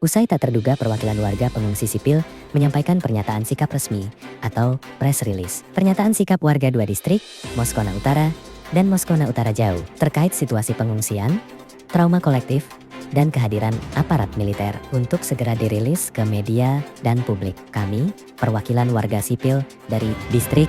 Usai tak terduga perwakilan warga pengungsi sipil menyampaikan pernyataan sikap resmi atau press release. Pernyataan sikap warga dua distrik, Moskona Utara dan Moskona Utara Jauh, terkait situasi pengungsian, trauma kolektif, dan kehadiran aparat militer untuk segera dirilis ke media dan publik. Kami, perwakilan warga sipil dari distrik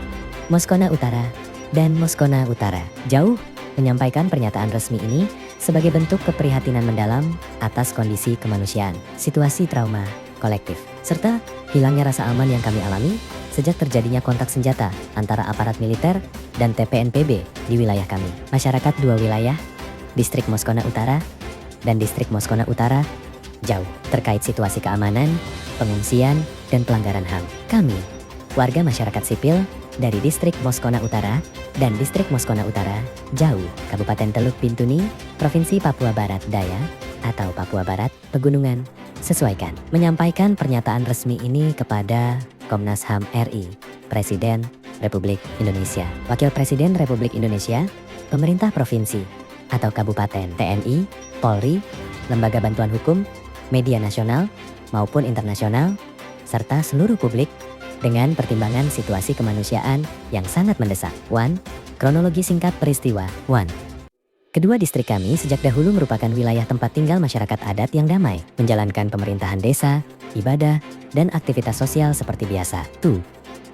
Moskona Utara dan Moskona Utara Jauh, menyampaikan pernyataan resmi ini sebagai bentuk keprihatinan mendalam atas kondisi kemanusiaan, situasi trauma kolektif, serta hilangnya rasa aman yang kami alami sejak terjadinya kontak senjata antara aparat militer dan TPNPB di wilayah kami. Masyarakat dua wilayah, distrik Moskona Utara dan distrik Moskona Utara Jauh, terkait situasi keamanan, pengungsian, dan pelanggaran HAM. Kami, warga masyarakat sipil dari distrik Moskona Utara dan distrik Moskona Utara Jauh, Kabupaten Teluk Bintuni, Provinsi Papua Barat Daya atau Papua Barat Pegunungan, sesuaikan, menyampaikan pernyataan resmi ini kepada Komnas HAM RI, Presiden Republik Indonesia, Wakil Presiden Republik Indonesia, Pemerintah Provinsi atau Kabupaten, TNI, Polri, Lembaga Bantuan Hukum, media nasional maupun internasional, serta seluruh publik dengan pertimbangan situasi kemanusiaan yang sangat mendesak. 1. Kronologi singkat peristiwa. 1. Kedua distrik kami sejak dahulu merupakan wilayah tempat tinggal masyarakat adat yang damai, menjalankan pemerintahan desa, ibadah, dan aktivitas sosial seperti biasa. 2.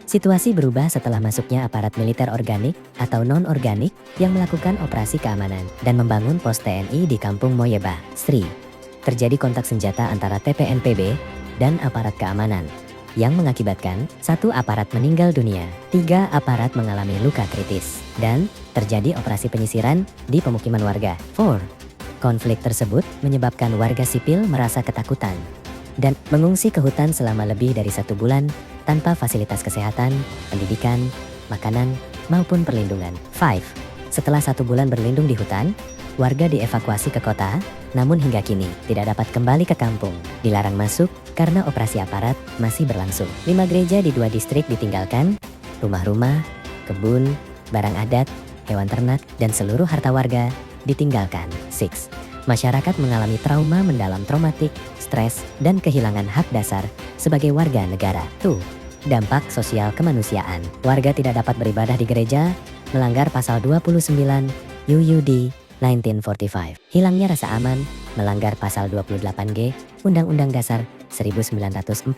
Situasi berubah setelah masuknya aparat militer organik atau non-organik yang melakukan operasi keamanan dan membangun pos TNI di Kampung Moyeba, Sri. Terjadi kontak senjata antara TPNPB dan aparat keamanan yang mengakibatkan 1 aparat meninggal dunia, 3 aparat mengalami luka kritis, dan terjadi operasi penyisiran di pemukiman warga. 4. Konflik tersebut menyebabkan warga sipil merasa ketakutan dan mengungsi ke hutan selama lebih dari 1 bulan tanpa fasilitas kesehatan, pendidikan, makanan, maupun perlindungan. 5. Setelah 1 bulan berlindung di hutan, warga dievakuasi ke kota, namun hingga kini tidak dapat kembali ke kampung, dilarang masuk karena operasi aparat masih berlangsung. 5 gereja di 2 distrik ditinggalkan, rumah-rumah, kebun, barang adat, hewan ternak, dan seluruh harta warga ditinggalkan. 6. Masyarakat mengalami trauma mendalam, traumatik, stres, dan kehilangan hak dasar sebagai warga negara. 2. Dampak sosial kemanusiaan. Warga tidak dapat beribadah di gereja, melanggar pasal 29 UUD 1945. Hilangnya rasa aman, melanggar pasal 28G Undang-Undang Dasar 1945.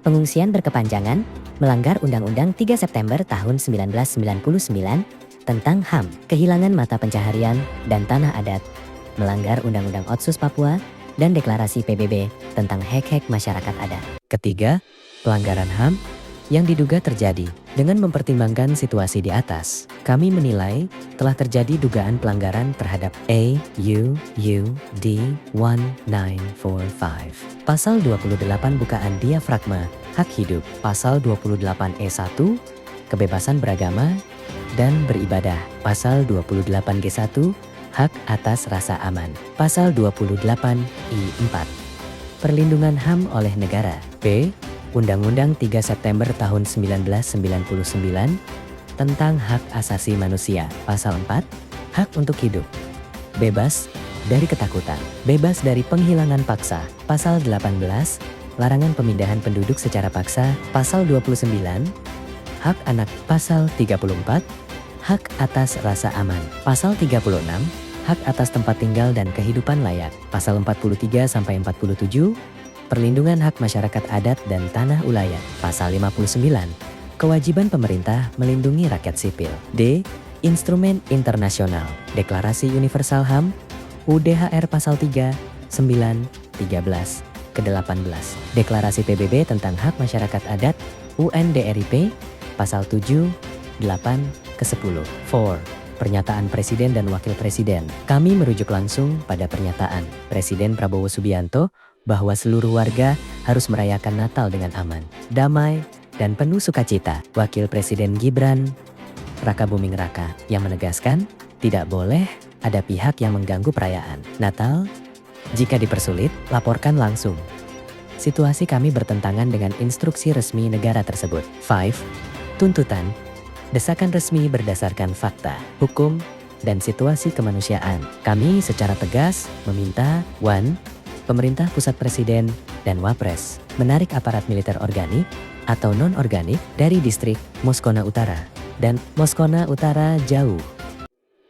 Pengungsian berkepanjangan, melanggar Undang-Undang 3 September tahun 1999 tentang HAM. Kehilangan mata pencaharian dan tanah adat, melanggar Undang-Undang Otsus Papua dan Deklarasi PBB tentang hak-hak masyarakat adat. Ketiga, pelanggaran HAM yang diduga terjadi. Dengan mempertimbangkan situasi di atas, kami menilai telah terjadi dugaan pelanggaran terhadap AUUD 1945. Pasal 28 bukaan diafragma, hak hidup. Pasal 28E1, kebebasan beragama dan beribadah. Pasal 28G1, hak atas rasa aman. Pasal 28I4, perlindungan HAM oleh negara. B. Undang-Undang 3 September tahun 1999 tentang hak asasi manusia. Pasal 4, hak untuk hidup, bebas dari ketakutan, bebas dari penghilangan paksa. Pasal 18, larangan pemindahan penduduk secara paksa. Pasal 29, hak anak. Pasal 34, hak atas rasa aman. Pasal 36, hak atas tempat tinggal dan kehidupan layak. Pasal 43 sampai 47, perlindungan hak masyarakat adat dan tanah ulayat. Pasal 59, kewajiban pemerintah melindungi rakyat sipil. D. Instrumen internasional, Deklarasi Universal HAM, UDHR Pasal 3, 9, 13, ke-18. Deklarasi PBB tentang hak masyarakat adat, UNDRIP, Pasal 7, 8, ke-10. 4. Pernyataan Presiden dan Wakil Presiden. Kami merujuk langsung pada pernyataan Presiden Prabowo Subianto bahwa seluruh warga harus merayakan Natal dengan aman, damai, dan penuh sukacita. Wakil Presiden Gibran Rakabuming Raka yang menegaskan tidak boleh ada pihak yang mengganggu perayaan Natal. Jika dipersulit, laporkan langsung. Situasi kami bertentangan dengan instruksi resmi negara tersebut. 5. Tuntutan. Desakan resmi berdasarkan fakta, hukum, dan situasi kemanusiaan. Kami secara tegas meminta 1. Pemerintah pusat presiden dan wapres menarik aparat militer organik atau non-organik dari distrik Moskona Utara dan Moskona Utara Jauh.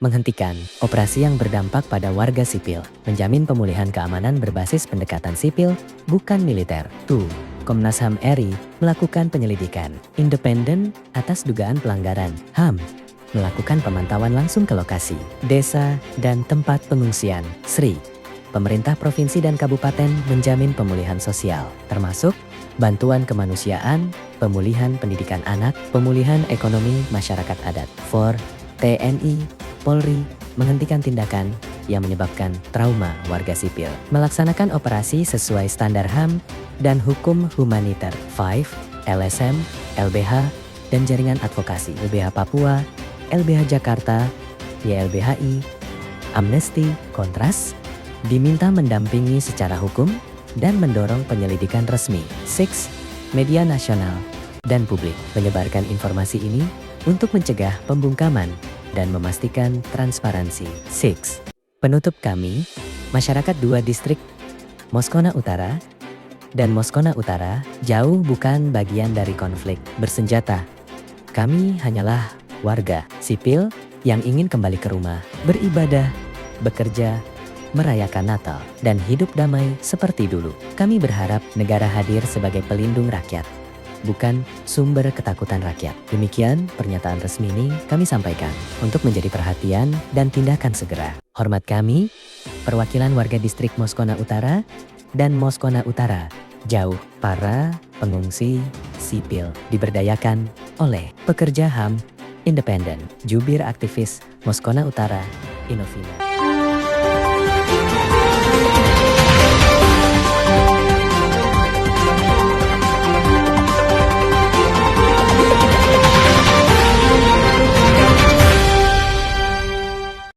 Menghentikan operasi yang berdampak pada warga sipil, menjamin pemulihan keamanan berbasis pendekatan sipil, bukan militer. 2. Komnas HAM RI melakukan penyelidikan independen atas dugaan pelanggaran HAM, melakukan pemantauan langsung ke lokasi, desa, dan tempat pengungsian. Sri, pemerintah provinsi dan kabupaten menjamin pemulihan sosial, termasuk bantuan kemanusiaan, pemulihan pendidikan anak, pemulihan ekonomi masyarakat adat. 4. TNI, Polri menghentikan tindakan yang menyebabkan trauma warga sipil, melaksanakan operasi sesuai standar HAM dan hukum humaniter. 5. LSM, LBH, dan jaringan advokasi LBH Papua, LBH Jakarta, YLBHI, Amnesty, Kontras diminta mendampingi secara hukum dan mendorong penyelidikan resmi. 6. Media nasional dan publik menyebarkan informasi ini untuk mencegah pembungkaman dan memastikan transparansi. 6. Penutup kami, masyarakat 2 distrik Moskona Utara dan Moskona Utara Jauh bukan bagian dari konflik bersenjata. Kami hanyalah warga sipil yang ingin kembali ke rumah, beribadah, bekerja, merayakan Natal, dan hidup damai seperti dulu. Kami berharap negara hadir sebagai pelindung rakyat, bukan sumber ketakutan rakyat. Demikian pernyataan resmi ini kami sampaikan untuk menjadi perhatian dan tindakan segera. Hormat kami, perwakilan warga distrik Moskona Utara dan Moskona Utara Jauh, para pengungsi sipil diberdayakan oleh pekerja HAM independen, jubir aktivis Moskona Utara, Inovina.